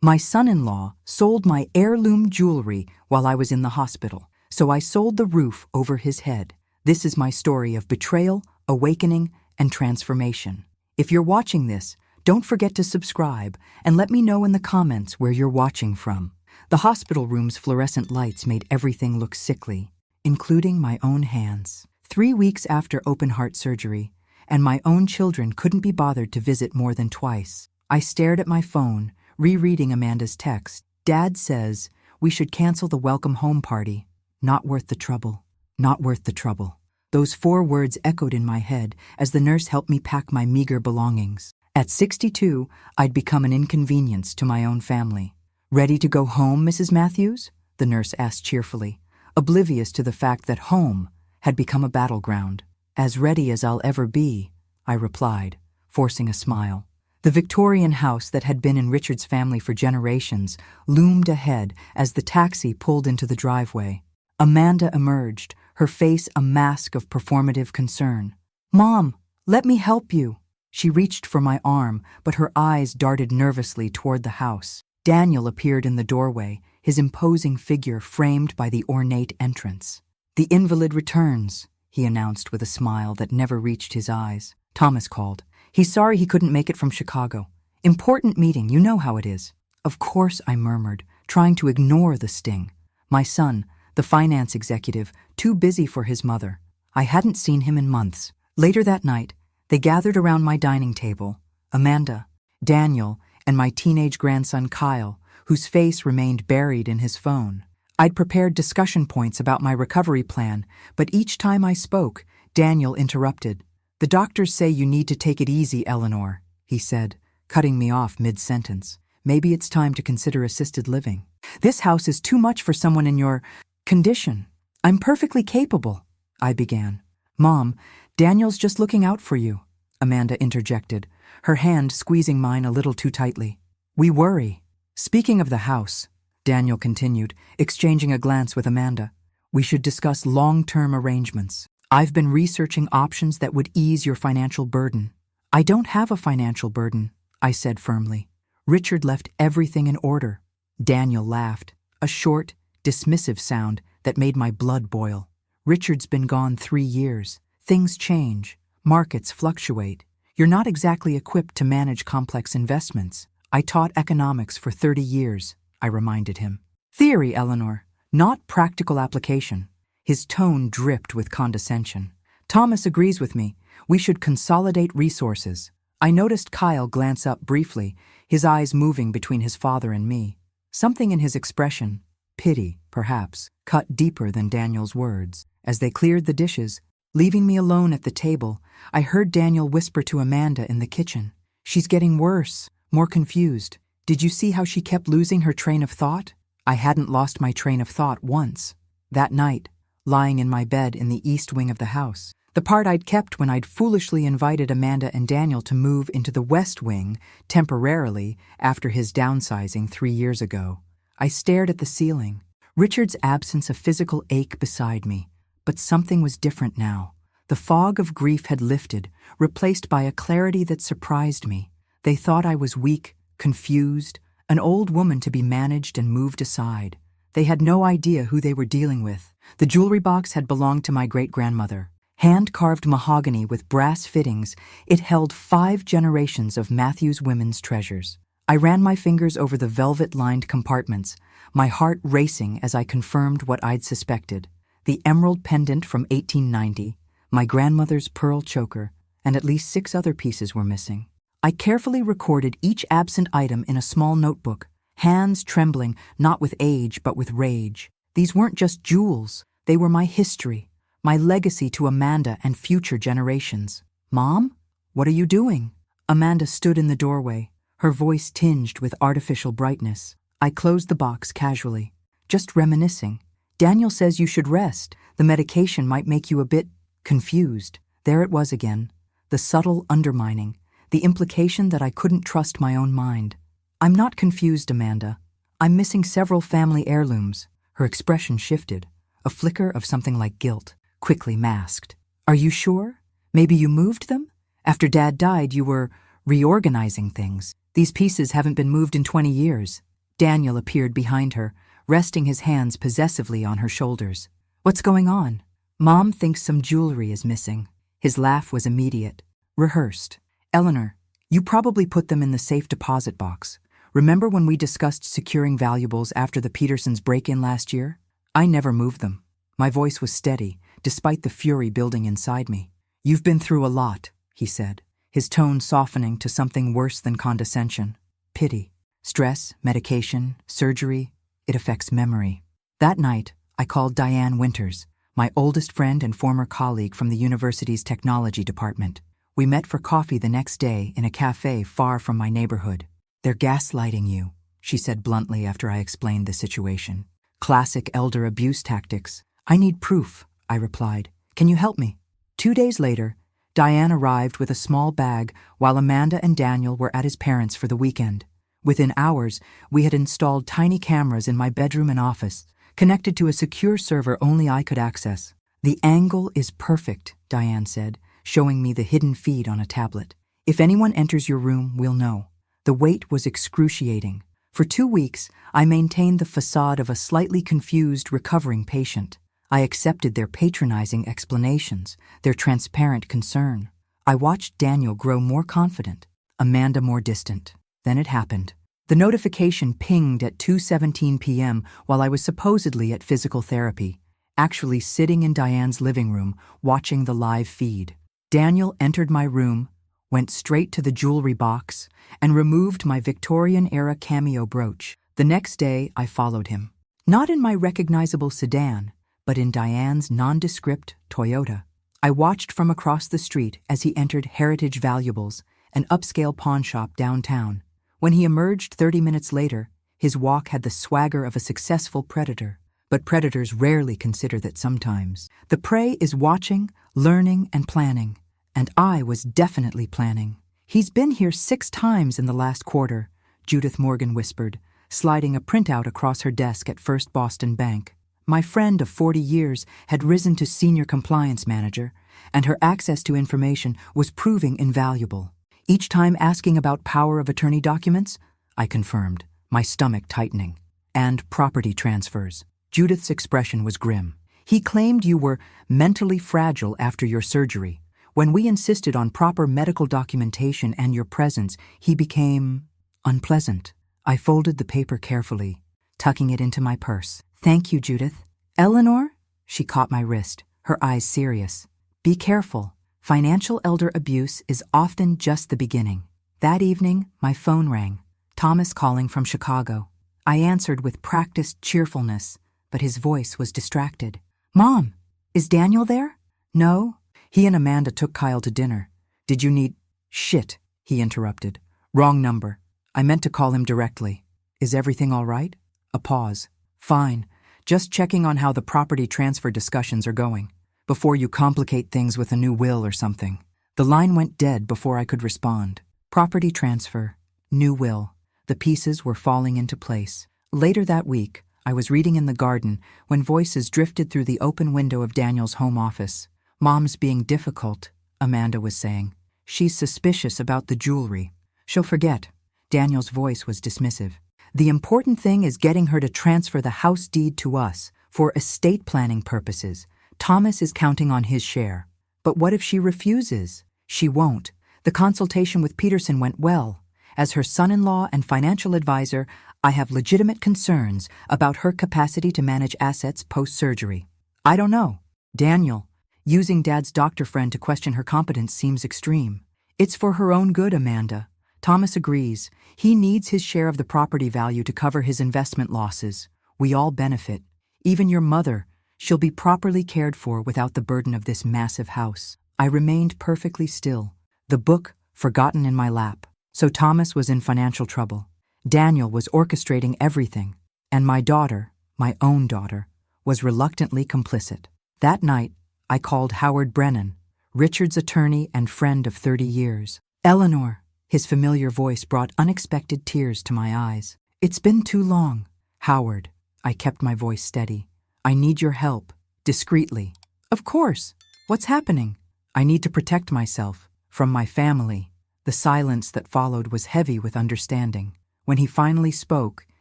My son-in-law sold my heirloom jewelry while I was in the hospital, so I sold the roof over his head. This is my story of betrayal, awakening, and transformation. If you're watching this, don't forget to subscribe and let me know in the comments where you're watching from. The hospital room's fluorescent lights made everything look sickly, including my own hands. 3 weeks after open-heart surgery, and my own children couldn't be bothered to visit more than twice. I stared at my phone, rereading Amanda's text. Dad says we should cancel the welcome home party. Not worth the trouble. Not worth the trouble. Those 4 words echoed in my head as the nurse helped me pack my meager belongings. At 62, I'd become an inconvenience to my own family. "Ready to go home, Mrs. Matthews?" the nurse asked cheerfully, oblivious to the fact that home had become a battleground. "As ready as I'll ever be," I replied, forcing a smile. The Victorian house that had been in Richard's family for generations loomed ahead as the taxi pulled into the driveway. Amanda emerged, her face a mask of performative concern. "Mom, let me help you." She reached for my arm, but her eyes darted nervously toward the house. Daniel appeared in the doorway, his imposing figure framed by the ornate entrance. "The invalid returns," he announced with a smile that never reached his eyes. "Thomas called. He's sorry he couldn't make it from Chicago. Important meeting, you know how it is." "Of course," I murmured, trying to ignore the sting. My son, the finance executive, too busy for his mother. I hadn't seen him in months. Later that night, they gathered around my dining table. Amanda, Daniel, and my teenage grandson Kyle, whose face remained buried in his phone. I'd prepared discussion points about my recovery plan, but each time I spoke, Daniel interrupted. "The doctors say you need to take it easy, Eleanor," he said, cutting me off mid-sentence. "Maybe it's time to consider assisted living. This house is too much for someone in your condition." "I'm perfectly capable," I began. "Mom, Daniel's just looking out for you," Amanda interjected, her hand squeezing mine a little too tightly. "We worry." "Speaking of the house," Daniel continued, exchanging a glance with Amanda, "we should discuss long-term arrangements. I've been researching options that would ease your financial burden." "I don't have a financial burden," I said firmly. "Richard left everything in order." Daniel laughed, a short, dismissive sound that made my blood boil. "Richard's been gone 3 years. Things change. Markets fluctuate. You're not exactly equipped to manage complex investments. I taught economics for 30 years, I reminded him. "Theory, Eleanor, not practical application." His tone dripped with condescension. "Thomas agrees with me. We should consolidate resources." I noticed Kyle glance up briefly, his eyes moving between his father and me. Something in his expression, pity, perhaps, cut deeper than Daniel's words. As they cleared the dishes, leaving me alone at the table, I heard Daniel whisper to Amanda in the kitchen. "She's getting worse, more confused. Did you see how she kept losing her train of thought?" I hadn't lost my train of thought once. That night, lying in my bed in the east wing of the house, the part I'd kept when I'd foolishly invited Amanda and Daniel to move into the west wing temporarily after his downsizing 3 years ago. I stared at the ceiling, Richard's absence a physical ache beside me. But something was different now. The fog of grief had lifted, replaced by a clarity that surprised me. They thought I was weak, confused, an old woman to be managed and moved aside. They had no idea who they were dealing with. The jewelry box had belonged to my great-grandmother. Hand-carved mahogany with brass fittings, it held 5 generations of Matthews women's treasures. I ran my fingers over the velvet-lined compartments, my heart racing as I confirmed what I'd suspected. The emerald pendant from 1890, my grandmother's pearl choker, and at least 6 other pieces were missing. I carefully recorded each absent item in a small notebook, hands trembling not with age but with rage. These weren't just jewels, they were my history, my legacy to Amanda and future generations. "Mom, what are you doing?" Amanda stood in the doorway, her voice tinged with artificial brightness. I closed the box casually. "Just reminiscing. Daniel says you should rest. The medication might make you a bit confused." There it was again, the subtle undermining, the implication that I couldn't trust my own mind. "I'm not confused, Amanda. I'm missing several family heirlooms." Her expression shifted, a flicker of something like guilt, quickly masked. "Are you sure? Maybe you moved them? After Dad died, you were reorganizing things. These pieces haven't been moved in 20 years. Daniel appeared behind her, resting his hands possessively on her shoulders. "What's going on?" "Mom thinks some jewelry is missing." His laugh was immediate, rehearsed. "Eleanor, you probably put them in the safe deposit box. Remember when we discussed securing valuables after the Petersons' break-in last year? I never moved them." My voice was steady, despite the fury building inside me. "You've been through a lot," he said, his tone softening to something worse than condescension. Pity. Stress, medication, surgery, it affects memory. That night, I called Diane Winters, my oldest friend and former colleague from the university's technology department. We met for coffee the next day in a cafe far from my neighborhood. "They're gaslighting you," she said bluntly after I explained the situation. "Classic elder abuse tactics." "I need proof," I replied. "Can you help me?" 2 days later, Diane arrived with a small bag while Amanda and Daniel were at his parents' for the weekend. Within hours, we had installed tiny cameras in my bedroom and office, connected to a secure server only I could access. "The angle is perfect," Diane said, showing me the hidden feed on a tablet. "If anyone enters your room, we'll know." The wait was excruciating. For 2 weeks, I maintained the facade of a slightly confused, recovering patient. I accepted their patronizing explanations, their transparent concern. I watched Daniel grow more confident, Amanda more distant. Then it happened. The notification pinged at 2:17 p.m. while I was supposedly at physical therapy, actually sitting in Diane's living room, watching the live feed. Daniel entered my room, went straight to the jewelry box, and removed my Victorian-era cameo brooch. The next day, I followed him. Not in my recognizable sedan, but in Diane's nondescript Toyota. I watched from across the street as he entered Heritage Valuables, an upscale pawn shop downtown. When he emerged 30 minutes later, his walk had the swagger of a successful predator. But predators rarely consider that sometimes the prey is watching, learning, and planning. And I was definitely planning. "He's been here 6 times in the last quarter," Judith Morgan whispered, sliding a printout across her desk at First Boston Bank. My friend of 40 years had risen to senior compliance manager, and her access to information was proving invaluable. Each time asking about power of attorney documents, I confirmed, my stomach tightening. "And property transfers." Judith's expression was grim. "He claimed you were mentally fragile after your surgery. When we insisted on proper medical documentation and your presence, he became unpleasant." I folded the paper carefully, tucking it into my purse. "Thank you, Judith." "Eleanor?" She caught my wrist, her eyes serious. "Be careful. Financial elder abuse is often just the beginning." That evening, my phone rang. Thomas calling from Chicago. I answered with practiced cheerfulness, but his voice was distracted. "Mom, is Daniel there?" "No. He and Amanda took Kyle to dinner. Did you need—" "Shit," he interrupted. "Wrong number. I meant to call him directly. Is everything all right?" A pause. "Fine. Just checking on how the property transfer discussions are going. Before you complicate things with a new will or something." The line went dead before I could respond. Property transfer. New will. The pieces were falling into place. Later that week, I was reading in the garden when voices drifted through the open window of Daniel's home office. "Mom's being difficult," Amanda was saying. "She's suspicious about the jewelry. She'll forget." Daniel's voice was dismissive. "The important thing is getting her to transfer the house deed to us for estate planning purposes. Thomas is counting on his share." "But what if she refuses?" "She won't. The consultation with Peterson went well. As her son-in-law and financial advisor, I have legitimate concerns about her capacity to manage assets post-surgery." "I don't know." "Daniel, using Dad's doctor friend to question her competence seems extreme." "It's for her own good, Amanda." Thomas agrees. "He needs his share of the property value to cover his investment losses. We all benefit. Even your mother. She'll be properly cared for without the burden of this massive house." I remained perfectly still, the book forgotten in my lap. So Thomas was in financial trouble. Daniel was orchestrating everything. And my daughter, my own daughter, was reluctantly complicit. That night, I called Howard Brennan, Richard's attorney and friend of 30 years. "Eleanor," his familiar voice brought unexpected tears to my eyes. "It's been too long." "Howard," I kept my voice steady. "I need your help, discreetly." "Of course. What's happening?" "I need to protect myself from my family." The silence that followed was heavy with understanding. When he finally spoke,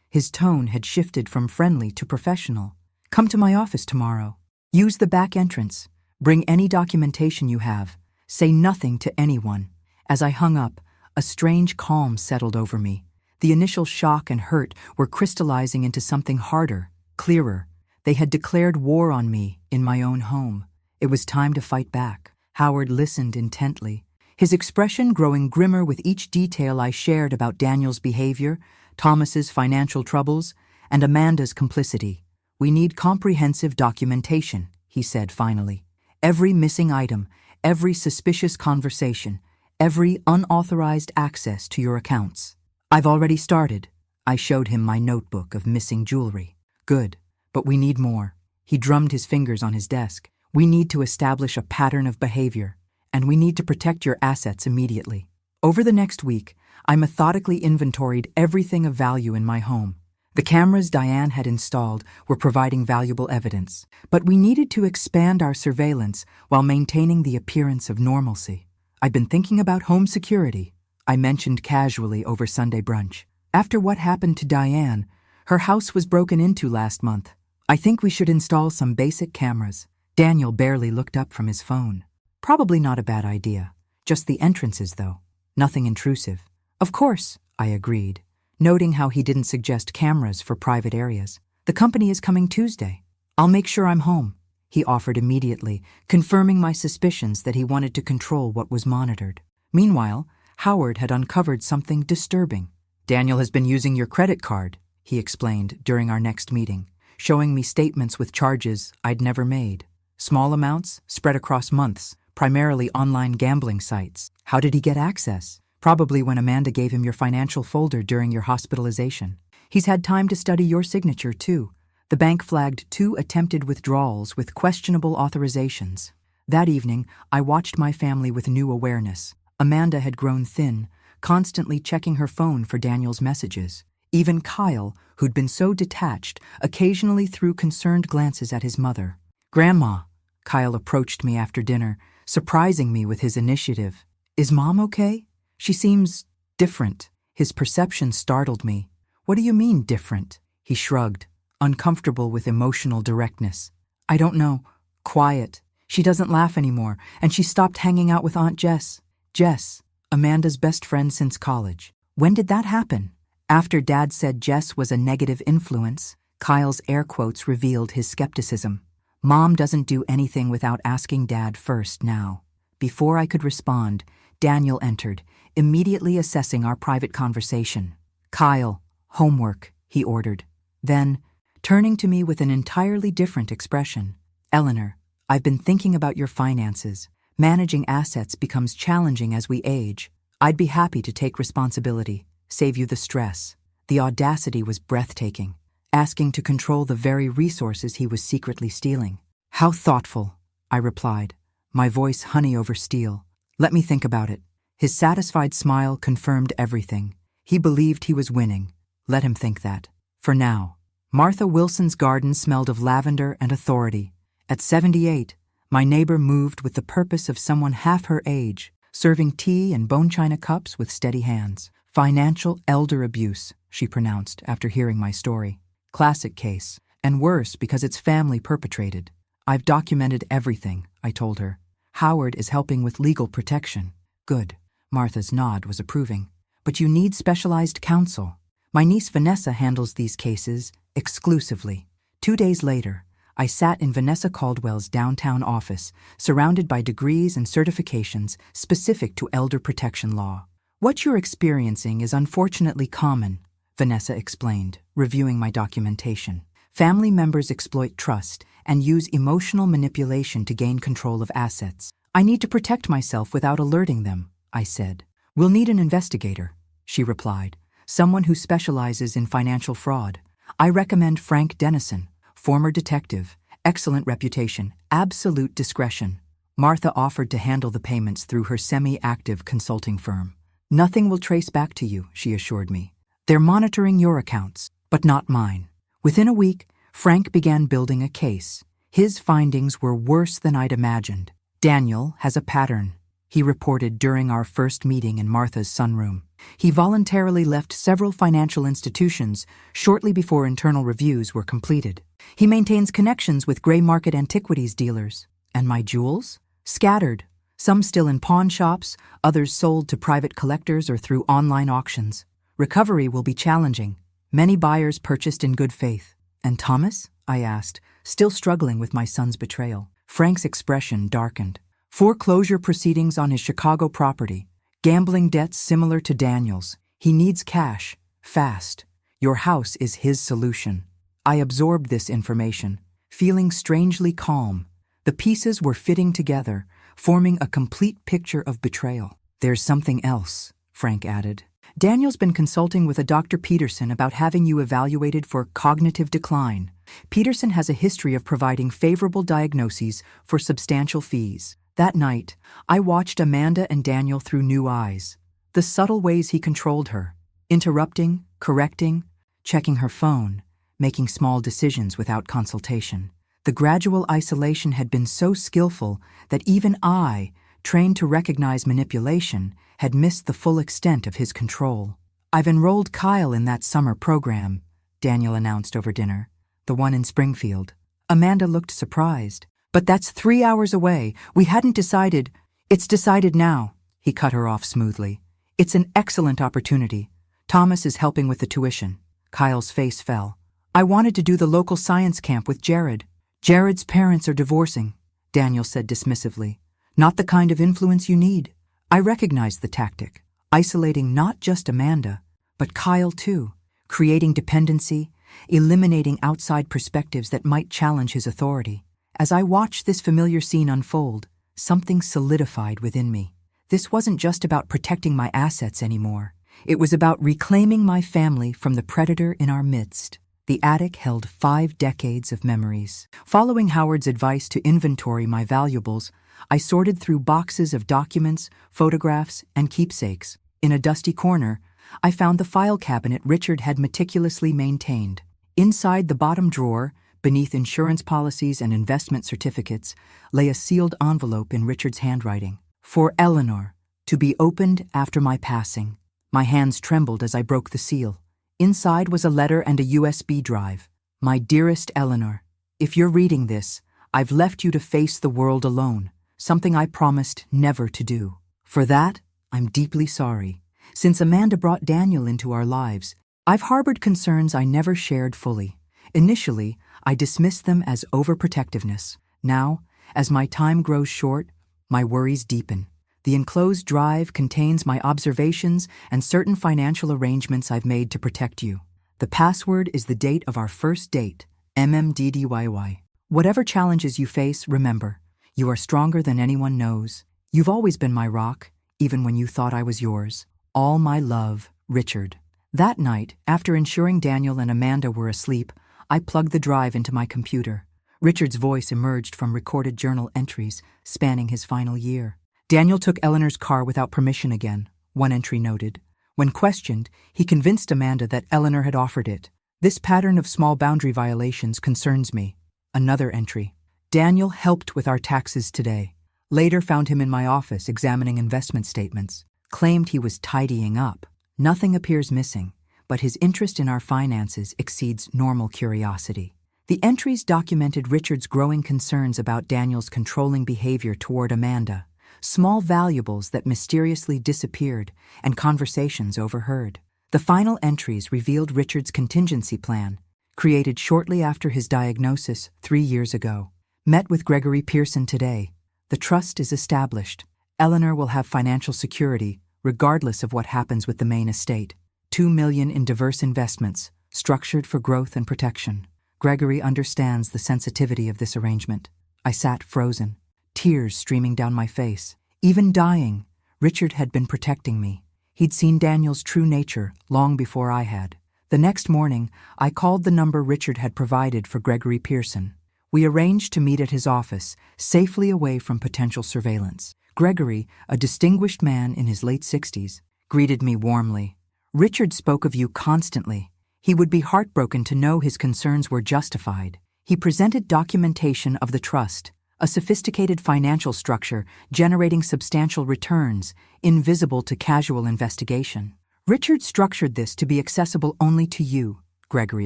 His tone had shifted from friendly to professional. "Come to my office tomorrow. Use the back entrance. Bring any documentation you have. Say nothing to anyone." As I hung up, a strange calm settled over me. The initial shock and hurt were crystallizing into something harder, clearer. They had declared war on me in my own home. It was time to fight back. Howard listened intently, his expression growing grimmer with each detail I shared about Daniel's behavior, Thomas's financial troubles, and Amanda's complicity. "We need comprehensive documentation," he said finally. "Every missing item, every suspicious conversation, every unauthorized access to your accounts." "I've already started." I showed him my notebook of missing jewelry. "Good, but we need more." He drummed his fingers on his desk. "We need to establish a pattern of behavior, and we need to protect your assets immediately." Over the next week, I methodically inventoried everything of value in my home. The cameras Diane had installed were providing valuable evidence, but we needed to expand our surveillance while maintaining the appearance of normalcy. "I'd been thinking about home security," I mentioned casually over Sunday brunch. "After what happened to Diane, her house was broken into last month. I think we should install some basic cameras." Daniel barely looked up from his phone. "Probably not a bad idea. Just the entrances, though. Nothing intrusive." "Of course," I agreed, noting how he didn't suggest cameras for private areas. "The company is coming Tuesday. I'll make sure I'm home," he offered immediately, confirming my suspicions that he wanted to control what was monitored. Meanwhile, Howard had uncovered something disturbing. "Daniel has been using your credit card," he explained during our next meeting, showing me statements with charges I'd never made. Small amounts spread across months, primarily online gambling sites. "How did he get access?" "Probably when Amanda gave him your financial folder during your hospitalization. He's had time to study your signature, too." The bank flagged 2 attempted withdrawals with questionable authorizations. That evening, I watched my family with new awareness. Amanda had grown thin, constantly checking her phone for Daniel's messages. Even Kyle, who'd been so detached, occasionally threw concerned glances at his mother. "Grandma," Kyle approached me after dinner, surprising me with his initiative. "Is Mom okay? She seems different." His perception startled me. "What do you mean, different?" He shrugged, uncomfortable with emotional directness. "I don't know. Quiet. She doesn't laugh anymore, and she stopped hanging out with Aunt Jess." "Jess, Amanda's best friend since college. When did that happen?" After Dad said Jess was a negative influence, Kyle's air quotes revealed his skepticism. "Mom doesn't do anything without asking Dad first now." Before I could respond, Daniel entered, immediately assessing our private conversation. "Kyle, homework," he ordered. Then, turning to me with an entirely different expression, "Eleanor, I've been thinking about your finances. Managing assets becomes challenging as we age. I'd be happy to take responsibility, save you the stress." The audacity was breathtaking, asking to control the very resources he was secretly stealing. "How thoughtful," I replied, my voice honey over steel. "Let me think about it." His satisfied smile confirmed everything. He believed he was winning. Let him think that. For now. Martha Wilson's garden smelled of lavender and authority. At 78, my neighbor moved with the purpose of someone half her age, serving tea in bone china cups with steady hands. "Financial elder abuse," she pronounced after hearing my story. "Classic case, and worse because it's family perpetrated." "I've documented everything," I told her. "Howard is helping with legal protection." "Good." Martha's nod was approving. "But you need specialized counsel. My niece Vanessa handles these cases exclusively." 2 days later, I sat in Vanessa Caldwell's downtown office, surrounded by degrees and certifications specific to elder protection law. "What you're experiencing is unfortunately common," Vanessa explained, reviewing my documentation. "Family members exploit trust and use emotional manipulation to gain control of assets. I need to protect myself without alerting them," I said. "We'll need an investigator," she replied, "someone who specializes in financial fraud. I recommend Frank Dennison, former detective, excellent reputation, absolute discretion." Martha offered to handle the payments through her semi-active consulting firm. "Nothing will trace back to you," she assured me. "They're monitoring your accounts, but not mine." Within a week, Frank began building a case. His findings were worse than I'd imagined. Daniel has a pattern. he reported during our first meeting in Martha's sunroom. He voluntarily left several financial institutions shortly before internal reviews were completed. He maintains connections with gray market antiquities dealers. And my jewels? Scattered, some still in pawn shops, others sold to private collectors or through online auctions. Recovery will be challenging. Many buyers purchased in good faith. And Thomas? I asked, still struggling with my son's betrayal. Frank's expression darkened. Foreclosure proceedings on his Chicago property. Gambling debts similar to Daniel's. He needs cash. Fast. Your house is his solution. I absorbed this information, feeling strangely calm. The pieces were fitting together, forming a complete picture of betrayal. There's something else, Frank added. Daniel's been consulting with a Dr. Peterson about having you evaluated for cognitive decline. Peterson has a history of providing favorable diagnoses for substantial fees. That night, I watched Amanda and Daniel through new eyes. The subtle ways he controlled her, interrupting, correcting, checking her phone, making small decisions without consultation. The gradual isolation had been so skillful that even I, trained to recognize manipulation, had missed the full extent of his control. I've enrolled Kyle in that summer program, Daniel announced over dinner, the one in Springfield. Amanda looked surprised. But that's 3 hours away. We hadn't decided. It's decided now, he cut her off smoothly. It's an excellent opportunity. Thomas is helping with the tuition. Kyle's face fell. I wanted to do the local science camp with Jared. Jared's parents are divorcing, Daniel said dismissively. Not the kind of influence you need. I recognized the tactic, isolating not just Amanda, but Kyle too, creating dependency, eliminating outside perspectives that might challenge his authority. As I watched this familiar scene unfold, something solidified within me. This wasn't just about protecting my assets anymore. It was about reclaiming my family from the predator in our midst. The attic held 5 decades of memories. Following Howard's advice to inventory my valuables, I sorted through boxes of documents, photographs, and keepsakes. In a dusty corner, I found the file cabinet Richard had meticulously maintained. Inside the bottom drawer, beneath insurance policies and investment certificates, lay a sealed envelope in Richard's handwriting. For Eleanor, to be opened after my passing. My hands trembled as I broke the seal. Inside was a letter and a USB drive. My dearest Eleanor, if you're reading this, I've left you to face the world alone, something I promised never to do. For that, I'm deeply sorry. Since Amanda brought Daniel into our lives, I've harbored concerns I never shared fully. Initially, I dismissed them as overprotectiveness. Now, as my time grows short, my worries deepen. The enclosed drive contains my observations and certain financial arrangements I've made to protect you. The password is the date of our first date, MMDDYY. Whatever challenges you face, remember, you are stronger than anyone knows. You've always been my rock, even when you thought I was yours. All my love, Richard. That night, after ensuring Daniel and Amanda were asleep, I plugged the drive into my computer. Richard's voice emerged from recorded journal entries spanning his final year. Daniel took Eleanor's car without permission again, one entry noted. When questioned, he convinced Amanda that Eleanor had offered it. This pattern of small boundary violations concerns me. Another entry. Daniel helped with our taxes today. Later found him in my office examining investment statements. Claimed he was tidying up. Nothing appears missing, but his interest in our finances exceeds normal curiosity. The entries documented Richard's growing concerns about Daniel's controlling behavior toward Amanda, small valuables that mysteriously disappeared, and conversations overheard. The final entries revealed Richard's contingency plan, created shortly after his diagnosis 3 years ago. Met with Gregory Pearson today. The trust is established. Eleanor will have financial security, regardless of what happens with the main estate. $2 million in diverse investments, structured for growth and protection. Gregory understands the sensitivity of this arrangement. I sat frozen, tears streaming down my face. Even dying, Richard had been protecting me. He'd seen Daniel's true nature long before I had. The next morning, I called the number Richard had provided for Gregory Pearson. We arranged to meet at his office, safely away from potential surveillance. Gregory, a distinguished man in his late 60s, greeted me warmly. Richard spoke of you constantly. He would be heartbroken to know his concerns were justified. He presented documentation of the trust, a sophisticated financial structure generating substantial returns, invisible to casual investigation. Richard structured this to be accessible only to you, Gregory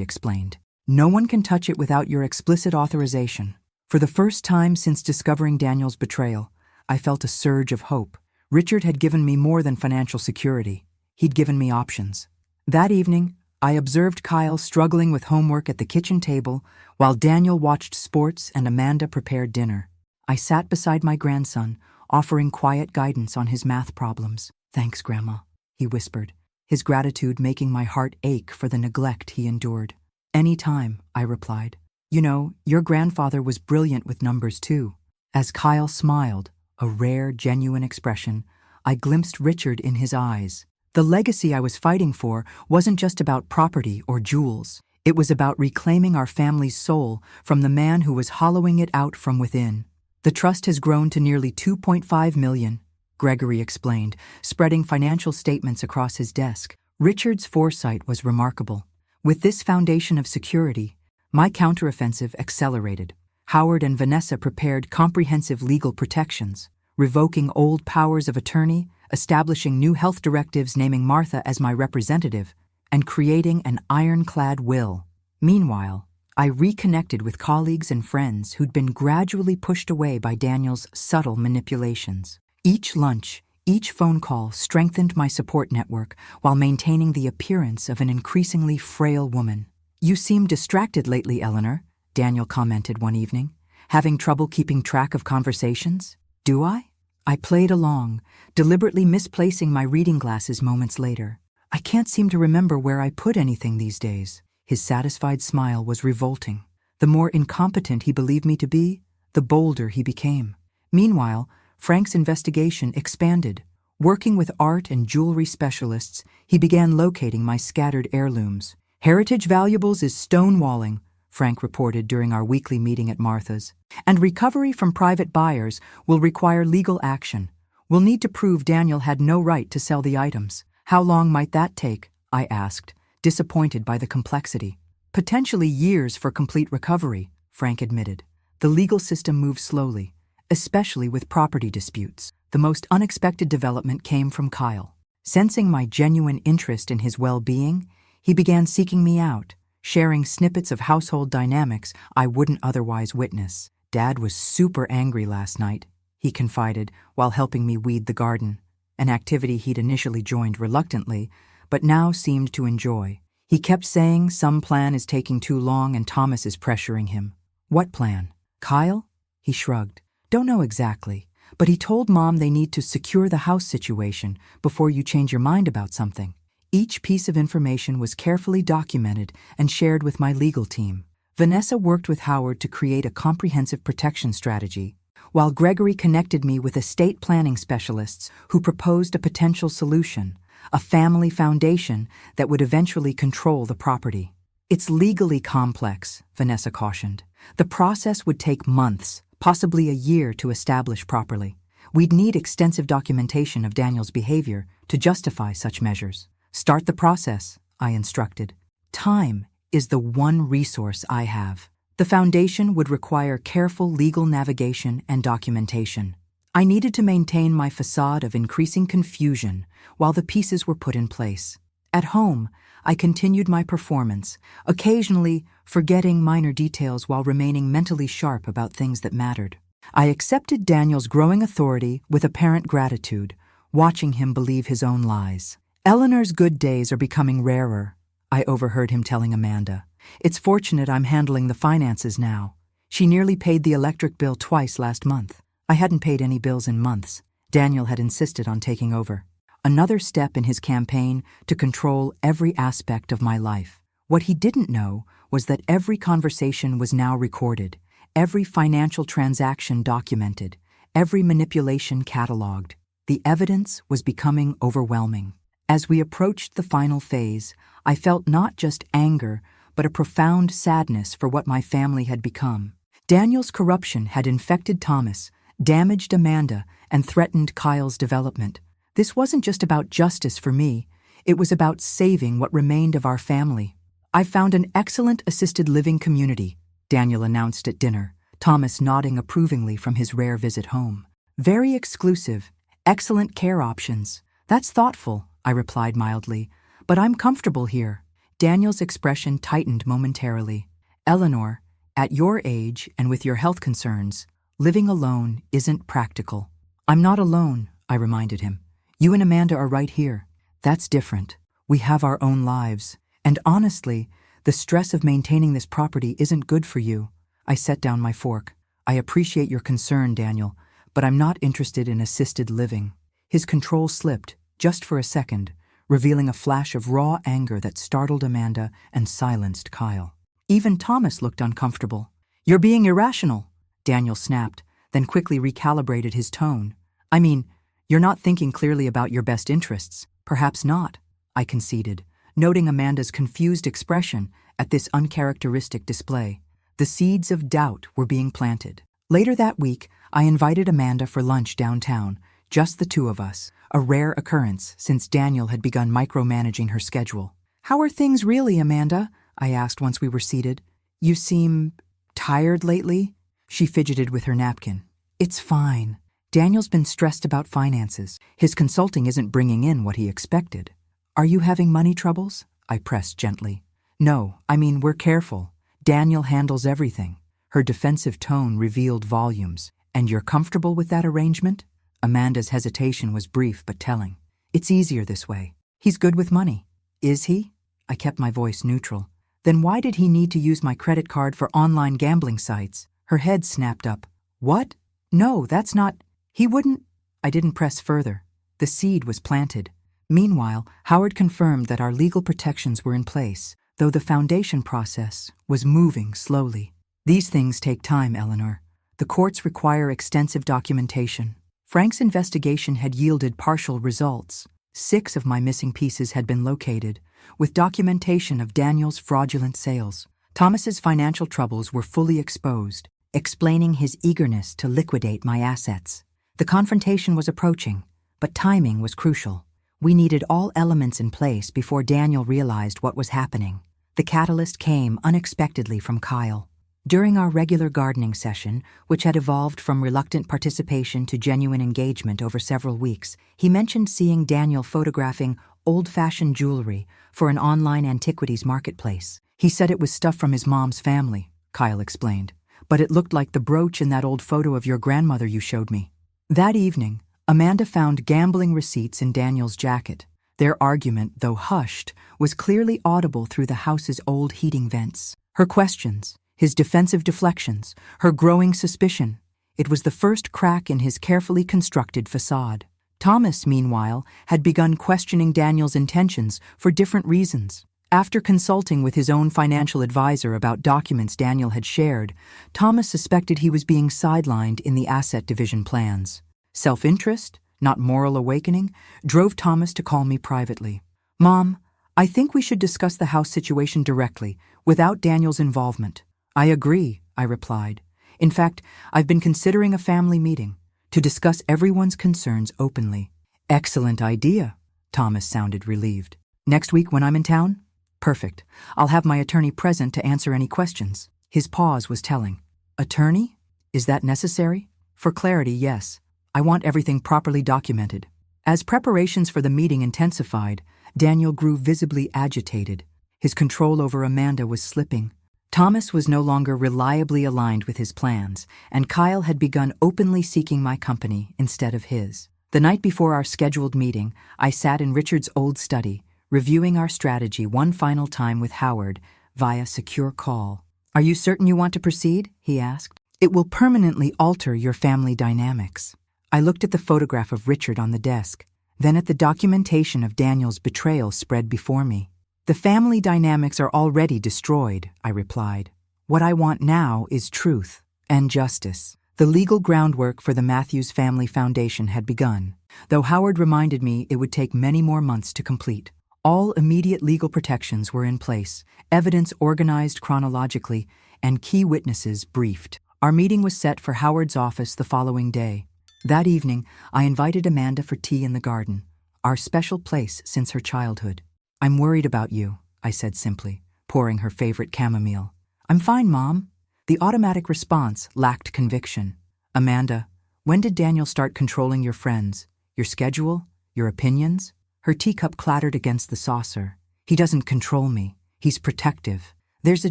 explained. No one can touch it without your explicit authorization. For the first time since discovering Daniel's betrayal, I felt a surge of hope. Richard had given me more than financial security. He'd given me options. That evening, I observed Kyle struggling with homework at the kitchen table while Daniel watched sports and Amanda prepared dinner. I sat beside my grandson, offering quiet guidance on his math problems. "Thanks, Grandma," he whispered, his gratitude making my heart ache for the neglect he endured. "Any time," I replied. "You know, your grandfather was brilliant with numbers too." As Kyle smiled, a rare, genuine expression, I glimpsed Richard in his eyes. The legacy I was fighting for wasn't just about property or jewels. It was about reclaiming our family's soul from the man who was hollowing it out from within. "The trust has grown to nearly $2.5 million, Gregory explained, spreading financial statements across his desk. Richard's foresight was remarkable. With this foundation of security, my counteroffensive accelerated. Howard and Vanessa prepared comprehensive legal protections, revoking old powers of attorney, establishing new health directives naming Martha as my representative, and creating an ironclad will. Meanwhile, I reconnected with colleagues and friends who'd been gradually pushed away by Daniel's subtle manipulations. Each lunch, each phone call strengthened my support network while maintaining the appearance of an increasingly frail woman. "You seem distracted lately, Eleanor," Daniel commented one evening. "Having trouble keeping track of conversations?" "Do I?" I played along, deliberately misplacing my reading glasses moments later. "I can't seem to remember where I put anything these days." His satisfied smile was revolting. The more incompetent he believed me to be, the bolder he became. Meanwhile, Frank's investigation expanded. Working with art and jewelry specialists, he began locating my scattered heirlooms. "Heritage Valuables is stonewalling," Frank reported during our weekly meeting at Martha's. "And recovery from private buyers will require legal action. We'll need to prove Daniel had no right to sell the items." "How long might that take?" I asked, disappointed by the complexity. "Potentially years for complete recovery," Frank admitted. "The legal system moves slowly, especially with property disputes." The most unexpected development came from Kyle. Sensing my genuine interest in his well-being, he began seeking me out, sharing snippets of household dynamics I wouldn't otherwise witness. "Dad was super angry last night," he confided while helping me weed the garden, an activity he'd initially joined reluctantly, but now seemed to enjoy. "He kept saying some plan is taking too long and Thomas is pressuring him." "What plan?" "Kyle?" He shrugged. "Don't know exactly, but he told Mom they need to secure the house situation before you change your mind about something." Each piece of information was carefully documented and shared with my legal team. Vanessa worked with Howard to create a comprehensive protection strategy, while Gregory connected me with estate planning specialists who proposed a potential solution, a family foundation that would eventually control the property. "It's legally complex," Vanessa cautioned. "The process would take months, possibly a year to establish properly. We'd need extensive documentation of Daniel's behavior to justify such measures." "Start the process," I instructed. "Time is the one resource I have." The foundation would require careful legal navigation and documentation. I needed to maintain my facade of increasing confusion while the pieces were put in place. At home, I continued my performance, occasionally forgetting minor details while remaining mentally sharp about things that mattered. I accepted Daniel's growing authority with apparent gratitude, watching him believe his own lies. "Eleanor's good days are becoming rarer," I overheard him telling Amanda. "It's fortunate I'm handling the finances now. She nearly paid the electric bill twice last month. I hadn't paid any bills in months. Daniel had insisted on taking over." Another step in his campaign to control every aspect of my life. What he didn't know was that every conversation was now recorded, every financial transaction documented, every manipulation cataloged. The evidence was becoming overwhelming. As we approached the final phase, I felt not just anger, but a profound sadness for what my family had become. Daniel's corruption had infected Thomas, damaged Amanda, and threatened Kyle's development. This wasn't just about justice for me, it was about saving what remained of our family. "I found an excellent assisted living community," Daniel announced at dinner, Thomas nodding approvingly from his rare visit home. Very exclusive, excellent care options. That's thoughtful, I replied mildly, but I'm comfortable here. Daniel's expression tightened momentarily. Eleanor, at your age and with your health concerns, living alone isn't practical. I'm not alone, I reminded him. You and Amanda are right here. That's different. We have our own lives. And honestly, the stress of maintaining this property isn't good for you. I set down my fork. I appreciate your concern, Daniel, but I'm not interested in assisted living. His control slipped, just for a second, revealing a flash of raw anger that startled Amanda and silenced Kyle. Even Thomas looked uncomfortable. You're being irrational, Daniel snapped, then quickly recalibrated his tone. I mean, you're not thinking clearly about your best interests. Perhaps not, I conceded, noting Amanda's confused expression at this uncharacteristic display. The seeds of doubt were being planted. Later that week, I invited Amanda for lunch downtown, just the two of us, a rare occurrence since Daniel had begun micromanaging her schedule. How are things really, Amanda? I asked once we were seated. You seem tired lately? She fidgeted with her napkin. It's fine. Daniel's been stressed about finances. His consulting isn't bringing in what he expected. Are you having money troubles? I pressed gently. No, I mean, we're careful. Daniel handles everything. Her defensive tone revealed volumes. And you're comfortable with that arrangement? Amanda's hesitation was brief but telling. It's easier this way. He's good with money. Is he? I kept my voice neutral. Then why did he need to use my credit card for online gambling sites? Her head snapped up. What? No, that's not... He wouldn't... I didn't press further. The seed was planted. Meanwhile, Howard confirmed that our legal protections were in place, though the foundation process was moving slowly. These things take time, Eleanor. The courts require extensive documentation. Frank's investigation had yielded partial results. 6 of my missing pieces had been located, with documentation of Daniel's fraudulent sales. Thomas's financial troubles were fully exposed, explaining his eagerness to liquidate my assets. The confrontation was approaching, but timing was crucial. We needed all elements in place before Daniel realized what was happening. The catalyst came unexpectedly from Kyle. During our regular gardening session, which had evolved from reluctant participation to genuine engagement over several weeks, he mentioned seeing Daniel photographing old-fashioned jewelry for an online antiquities marketplace. He said it was stuff from his mom's family, Kyle explained, but it looked like the brooch in that old photo of your grandmother you showed me. That evening, Amanda found gambling receipts in Daniel's jacket. Their argument, though hushed, was clearly audible through the house's old heating vents. Her questions, his defensive deflections, her growing suspicion. It was the first crack in his carefully constructed facade. Thomas, meanwhile, had begun questioning Daniel's intentions for different reasons. After consulting with his own financial advisor about documents Daniel had shared, Thomas suspected he was being sidelined in the asset division plans. Self-interest, not moral awakening, drove Thomas to call me privately. Mom, I think we should discuss the house situation directly, without Daniel's involvement. I agree, I replied. In fact, I've been considering a family meeting to discuss everyone's concerns openly. Excellent idea, Thomas sounded relieved. Next week when I'm in town? Perfect. I'll have my attorney present to answer any questions. His pause was telling. Attorney? Is that necessary? For clarity, yes. I want everything properly documented. As preparations for the meeting intensified, Daniel grew visibly agitated. His control over Amanda was slipping. Thomas was no longer reliably aligned with his plans, and Kyle had begun openly seeking my company instead of his. The night before our scheduled meeting, I sat in Richard's old study, reviewing our strategy one final time with Howard via secure call. Are you certain you want to proceed? He asked. It will permanently alter your family dynamics. I looked at the photograph of Richard on the desk, then at the documentation of Daniel's betrayal spread before me. The family dynamics are already destroyed, I replied. What I want now is truth and justice. The legal groundwork for the Matthews Family Foundation had begun, though Howard reminded me it would take many more months to complete. All immediate legal protections were in place, evidence organized chronologically, and key witnesses briefed. Our meeting was set for Howard's office the following day. That evening, I invited Amanda for tea in the garden, our special place since her childhood. I'm worried about you, I said simply, pouring her favorite chamomile. I'm fine, Mom. The automatic response lacked conviction. Amanda, when did Daniel start controlling your friends, your schedule, your opinions? Her teacup clattered against the saucer. He doesn't control me. He's protective. There's a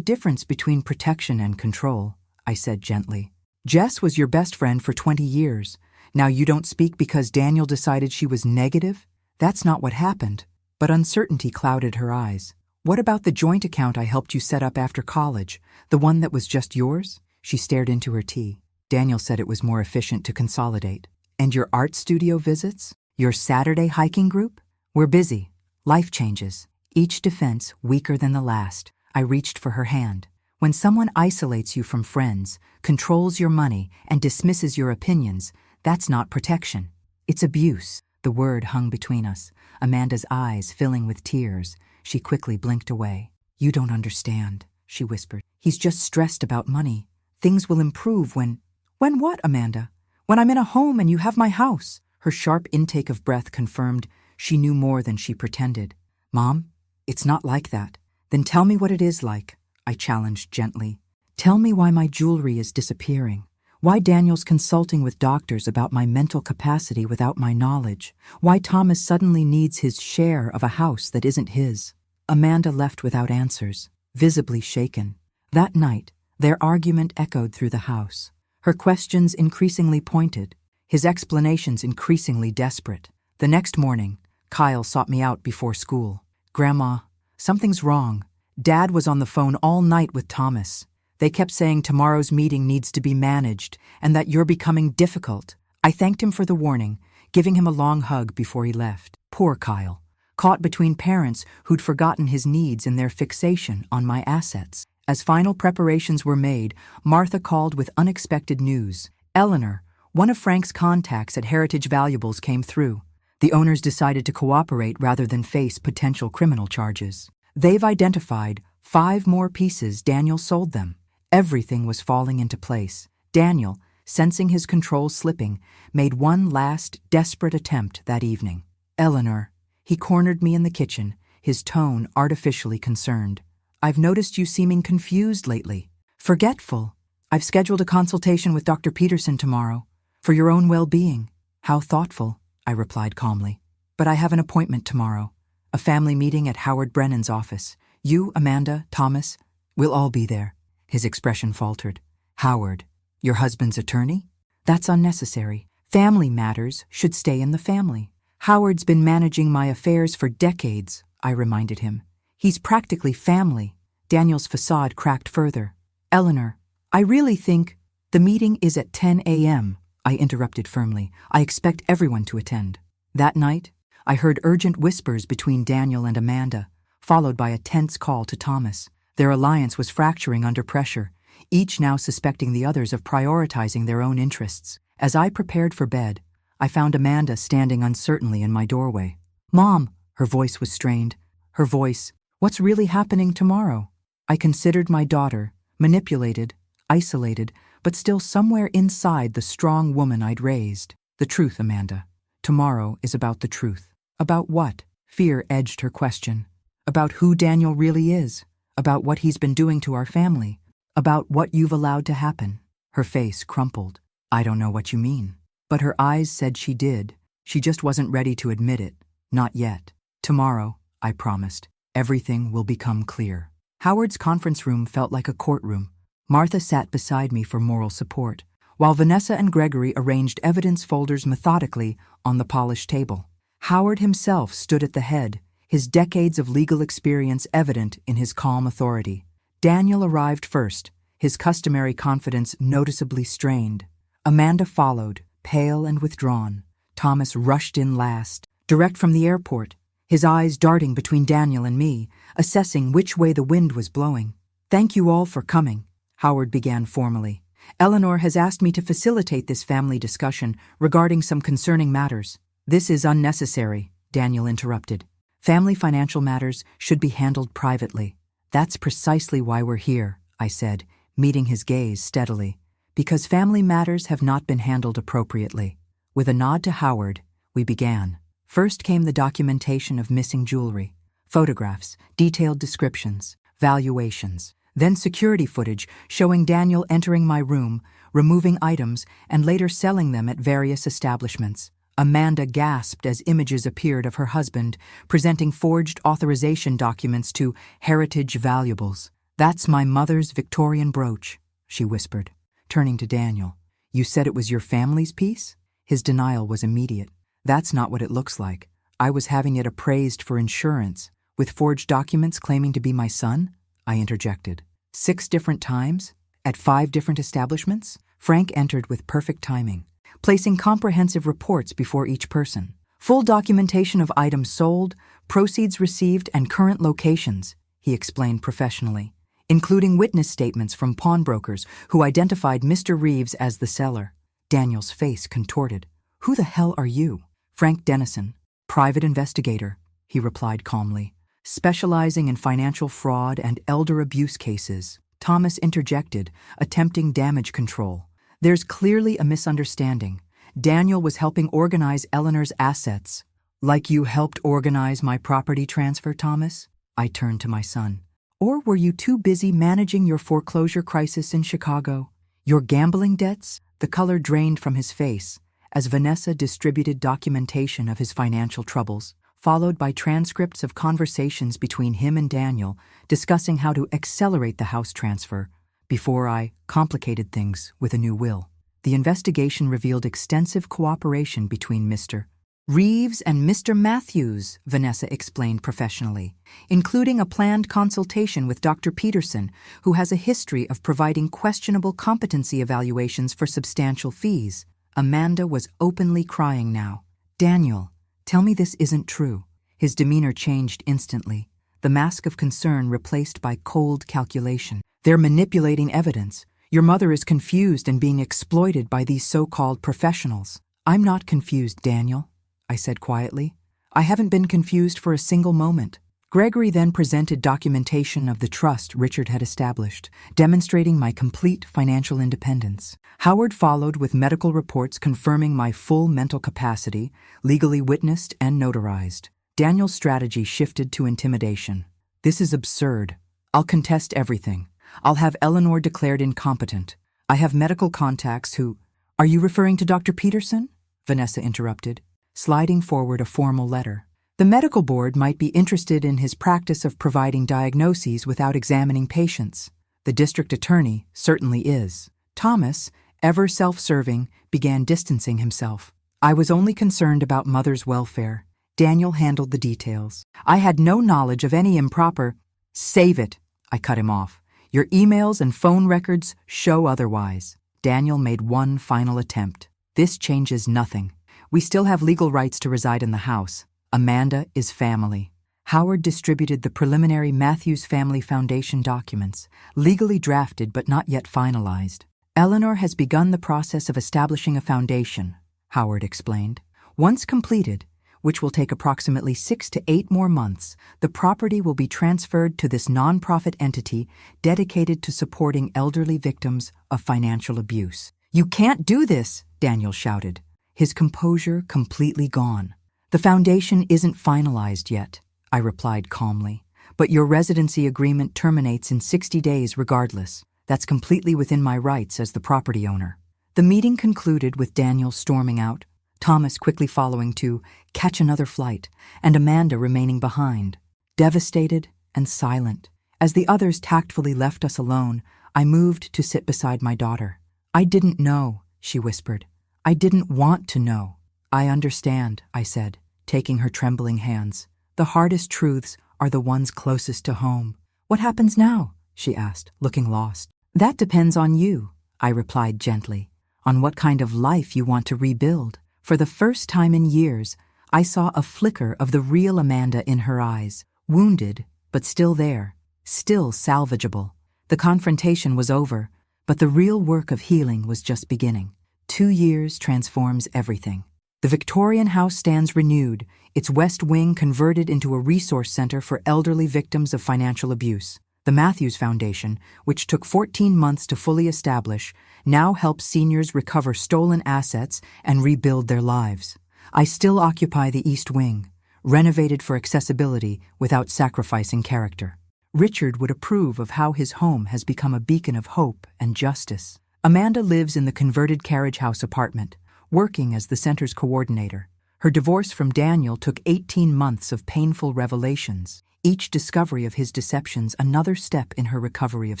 difference between protection and control, I said gently. Jess was your best friend for 20 years. Now you don't speak because Daniel decided she was negative? That's not what happened. But uncertainty clouded her eyes. What about the joint account I helped you set up after college? The one that was just yours? She stared into her tea. Daniel said it was more efficient to consolidate. And your art studio visits? Your Saturday hiking group? We're busy. Life changes. Each defense weaker than the last. I reached for her hand. When someone isolates you from friends, controls your money, and dismisses your opinions, that's not protection. It's abuse. The word hung between us, Amanda's eyes filling with tears. She quickly blinked away. You don't understand, she whispered. He's just stressed about money. Things will improve when... When what, Amanda? When I'm in a home and you have my house. Her sharp intake of breath confirmed she knew more than she pretended. Mom, it's not like that. Then tell me what it is like, I challenged gently. Tell me why my jewelry is disappearing. Why Daniel's consulting with doctors about my mental capacity without my knowledge. Why Thomas suddenly needs his share of a house that isn't his. Amanda left without answers, visibly shaken. That night, their argument echoed through the house. Her questions increasingly pointed, his explanations increasingly desperate. The next morning, Kyle sought me out before school. Grandma, something's wrong. Dad was on the phone all night with Thomas. They kept saying tomorrow's meeting needs to be managed and that you're becoming difficult. I thanked him for the warning, giving him a long hug before he left. Poor Kyle, caught between parents who'd forgotten his needs in their fixation on my assets. As final preparations were made, Martha called with unexpected news. Eleanor, one of Frank's contacts at Heritage Valuables, came through. The owners decided to cooperate rather than face potential criminal charges. They've identified 5 more pieces Daniel sold them. Everything was falling into place. Daniel, sensing his control slipping, made one last, desperate attempt that evening. Eleanor, he cornered me in the kitchen, his tone artificially concerned. I've noticed you seeming confused lately. Forgetful. I've scheduled a consultation with Dr. Peterson tomorrow. For your own well-being. How thoughtful, I replied calmly. But I have an appointment tomorrow. A family meeting at Howard Brennan's office. You, Amanda, Thomas, we'll all be there. His expression faltered. Howard, your husband's attorney? That's unnecessary. Family matters should stay in the family. Howard's been managing my affairs for decades, I reminded him. He's practically family. Daniel's facade cracked further. Eleanor, I really think the meeting is at 10 a.m., I interrupted firmly. I expect everyone to attend. That night, I heard urgent whispers between Daniel and Amanda, followed by a tense call to Thomas. Their alliance was fracturing under pressure, each now suspecting the others of prioritizing their own interests. As I prepared for bed, I found Amanda standing uncertainly in my doorway. Mom, her voice was strained. Her voice, what's really happening tomorrow? I considered my daughter, manipulated, isolated, but still somewhere inside the strong woman I'd raised. The truth, Amanda. Tomorrow is about the truth. About what? Fear edged her question. About who Daniel really is. About what he's been doing to our family. About what you've allowed to happen. Her face crumpled. I don't know what you mean. But her eyes said she did. She just wasn't ready to admit it. Not yet. Tomorrow, I promised, everything will become clear. Howard's conference room felt like a courtroom. Martha sat beside me for moral support, while Vanessa and Gregory arranged evidence folders methodically on the polished table. Howard himself stood at the head, his decades of legal experience evident in his calm authority. Daniel arrived first, his customary confidence noticeably strained. Amanda followed, pale and withdrawn. Thomas rushed in last, direct from the airport, his eyes darting between Daniel and me, assessing which way the wind was blowing. Thank you all for coming, Howard began formally. Eleanor has asked me to facilitate this family discussion regarding some concerning matters. This is unnecessary, Daniel interrupted. Family financial matters should be handled privately. That's precisely why we're here, I said, meeting his gaze steadily. Because family matters have not been handled appropriately. With a nod to Howard, we began. First came the documentation of missing jewelry. Photographs, detailed descriptions, valuations. Then security footage showing Daniel entering my room, removing items, and later selling them at various establishments. Amanda gasped as images appeared of her husband, presenting forged authorization documents to Heritage Valuables. "That's my mother's Victorian brooch," she whispered, turning to Daniel. "You said it was your family's piece?" His denial was immediate. "That's not what it looks like. I was having it appraised for insurance, with forged documents claiming to be my son," I interjected. 6 different times? At 5 different establishments?" Frank entered with perfect timing, placing comprehensive reports before each person. "Full documentation of items sold, proceeds received, and current locations," he explained professionally, including witness statements from pawnbrokers who identified Mr. Reeves as the seller. Daniel's face contorted. "Who the hell are you?" "Frank Dennison, private investigator," he replied calmly, "specializing in financial fraud and elder abuse cases." Thomas interjected, attempting damage control. "There's clearly a misunderstanding. Daniel was helping organize Eleanor's assets." "Like you helped organize my property transfer, Thomas?" I turned to my son. "Or were you too busy managing your foreclosure crisis in Chicago? Your gambling debts?" The color drained from his face as Vanessa distributed documentation of his financial troubles, followed by transcripts of conversations between him and Daniel discussing how to accelerate the house transfer before I complicated things with a new will. The investigation revealed extensive cooperation between Mr. Reeves and Mr. Matthews, Vanessa explained professionally, including a planned consultation with Dr. Peterson, who has a history of providing questionable competency evaluations for substantial fees. Amanda was openly crying now. "Daniel, tell me this isn't true." His demeanor changed instantly, the mask of concern replaced by cold calculation. "They're manipulating evidence. Your mother is confused and being exploited by these so-called professionals." "I'm not confused, Daniel," I said quietly. "I haven't been confused for a single moment." Gregory then presented documentation of the trust Richard had established, demonstrating my complete financial independence. Howard followed with medical reports confirming my full mental capacity, legally witnessed and notarized. Daniel's strategy shifted to intimidation. "This is absurd. I'll contest everything. I'll have Eleanor declared incompetent. I have medical contacts who—" "Are you referring to Dr. Peterson?" Vanessa interrupted, sliding forward a formal letter. "The medical board might be interested in his practice of providing diagnoses without examining patients. The district attorney certainly is." Thomas, ever self-serving, began distancing himself. "I was only concerned about mother's welfare. Daniel handled the details. I had no knowledge of any improper—" "Save it," I cut him off. "Your emails and phone records show otherwise." Daniel made one final attempt. "This changes nothing. We still have legal rights to reside in the house. Amanda is family." Howard distributed the preliminary Matthews Family Foundation documents, legally drafted but not yet finalized. "Eleanor has begun the process of establishing a foundation," Howard explained. "Once completed, which will take approximately 6 to 8 more months, the property will be transferred to this nonprofit entity dedicated to supporting elderly victims of financial abuse." "You can't do this," Daniel shouted, his composure completely gone. "The foundation isn't finalized yet," I replied calmly, "but your residency agreement terminates in 60 days regardless. That's completely within my rights as the property owner." The meeting concluded with Daniel storming out, Thomas quickly following to catch another flight, and Amanda remaining behind, devastated and silent. As the others tactfully left us alone, I moved to sit beside my daughter. "I didn't know," she whispered. "I didn't want to know." "I understand," I said, taking her trembling hands. "The hardest truths are the ones closest to home." "What happens now?" she asked, looking lost. "That depends on you," I replied gently, "on what kind of life you want to rebuild." For the first time in years, I saw a flicker of the real Amanda in her eyes, wounded, but still there, still salvageable. The confrontation was over, but the real work of healing was just beginning. 2 years transforms everything. The Victorian house stands renewed, its west wing converted into a resource center for elderly victims of financial abuse. The Matthews Foundation, which took 14 months to fully establish, now helps seniors recover stolen assets and rebuild their lives. I still occupy the East Wing, renovated for accessibility without sacrificing character. Richard would approve of how his home has become a beacon of hope and justice. Amanda lives in the converted carriage house apartment, working as the center's coordinator. Her divorce from Daniel took 18 months of painful revelations, each discovery of his deceptions another step in her recovery of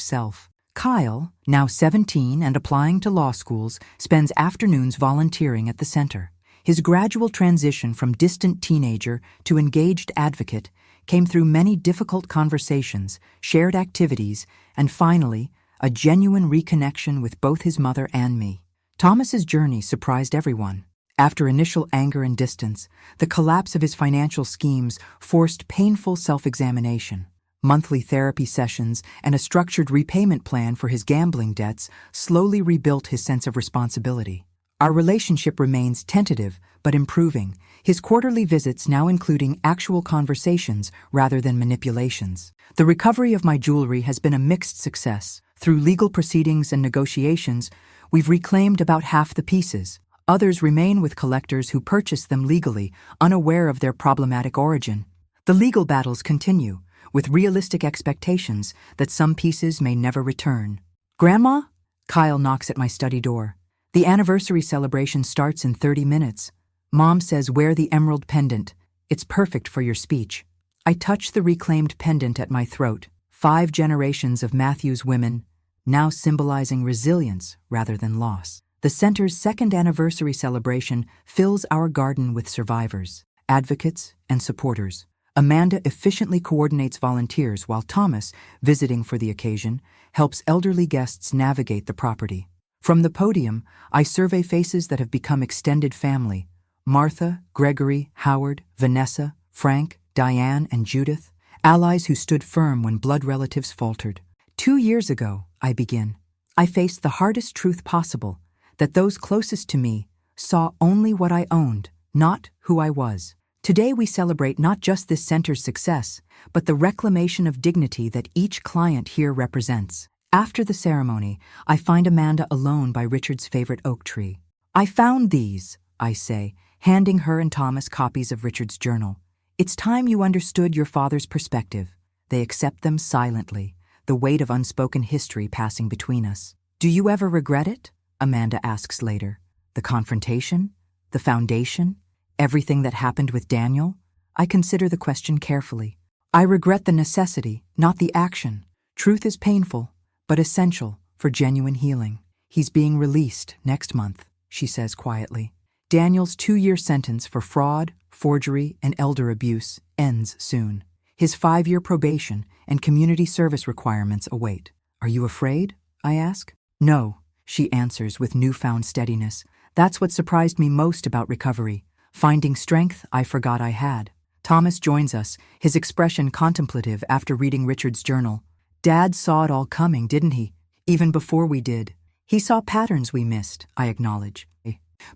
self. Kyle, now 17 and applying to law schools, spends afternoons volunteering at the center. His gradual transition from distant teenager to engaged advocate came through many difficult conversations, shared activities, and finally, a genuine reconnection with both his mother and me. Thomas's journey surprised everyone. After initial anger and distance, the collapse of his financial schemes forced painful self-examination. Monthly therapy sessions and a structured repayment plan for his gambling debts slowly rebuilt his sense of responsibility. Our relationship remains tentative but improving, his quarterly visits now including actual conversations rather than manipulations. The recovery of my jewelry has been a mixed success. Through legal proceedings and negotiations, we've reclaimed about half the pieces. Others remain with collectors who purchased them legally, unaware of their problematic origin. The legal battles continue, with realistic expectations that some pieces may never return. "Grandma?" Kyle knocks at my study door. "The anniversary celebration starts in 30 minutes. Mom says wear the emerald pendant. It's perfect for your speech." I touch the reclaimed pendant at my throat. 5 generations of Matthew's women, now symbolizing resilience rather than loss. The center's second anniversary celebration fills our garden with survivors, advocates, and supporters. Amanda efficiently coordinates volunteers while Thomas, visiting for the occasion, helps elderly guests navigate the property. From the podium, I survey faces that have become extended family: Martha, Gregory, Howard, Vanessa, Frank, Diane, and Judith, allies who stood firm when blood relatives faltered. 2 years ago, I begin, I faced the hardest truth possible, that those closest to me saw only what I owned, not who I was. Today we celebrate not just this center's success, but the reclamation of dignity that each client here represents. After the ceremony, I find Amanda alone by Richard's favorite oak tree. "I found these," I say, handing her and Thomas copies of Richard's journal. "It's time you understood your father's perspective." They accept them silently, the weight of unspoken history passing between us. "Do you ever regret it?" Amanda asks later. "The confrontation? The foundation? Everything that happened with Daniel?" I consider the question carefully. "I regret the necessity, not the action. Truth is painful, but essential for genuine healing." "He's being released next month," she says quietly. Daniel's 2-year sentence for fraud, forgery, and elder abuse ends soon. His 5-year probation and community service requirements await. "Are you afraid?" I ask. "No," she answers with newfound steadiness. "That's what surprised me most about recovery. Finding strength I forgot I had." Thomas joins us, his expression contemplative after reading Richard's journal. "Dad saw it all coming, didn't he? Even before we did. He saw patterns we missed," I acknowledge.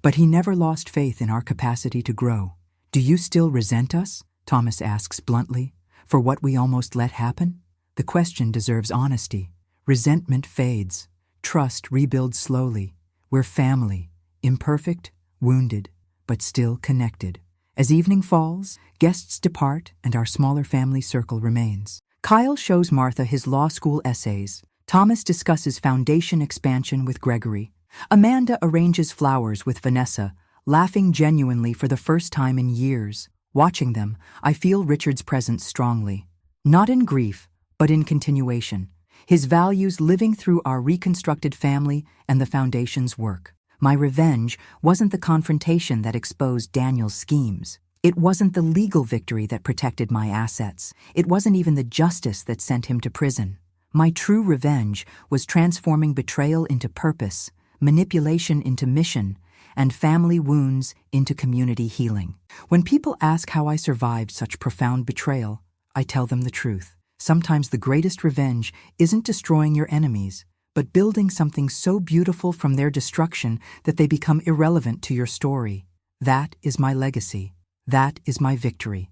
"But he never lost faith in our capacity to grow." "Do you still resent us?" Thomas asks bluntly, "for what we almost let happen?" The question deserves honesty. Resentment fades. Trust rebuilds slowly. We're family, imperfect, wounded, but still connected. As evening falls, guests depart and our smaller family circle remains. Kyle shows Martha his law school essays. Thomas discusses foundation expansion with Gregory. Amanda arranges flowers with Vanessa, laughing genuinely for the first time in years. Watching them, I feel Richard's presence strongly. Not in grief, but in continuation. His values living through our reconstructed family and the foundation's work. My revenge wasn't the confrontation that exposed Daniel's schemes. It wasn't the legal victory that protected my assets. It wasn't even the justice that sent him to prison. My true revenge was transforming betrayal into purpose, manipulation into mission, and family wounds into community healing. When people ask how I survived such profound betrayal, I tell them the truth. Sometimes the greatest revenge isn't destroying your enemies, but building something so beautiful from their destruction that they become irrelevant to your story. That is my legacy. That is my victory.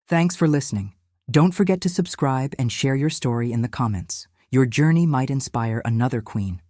Thanks for listening. Don't forget to subscribe and share your story in the comments. Your journey might inspire another queen.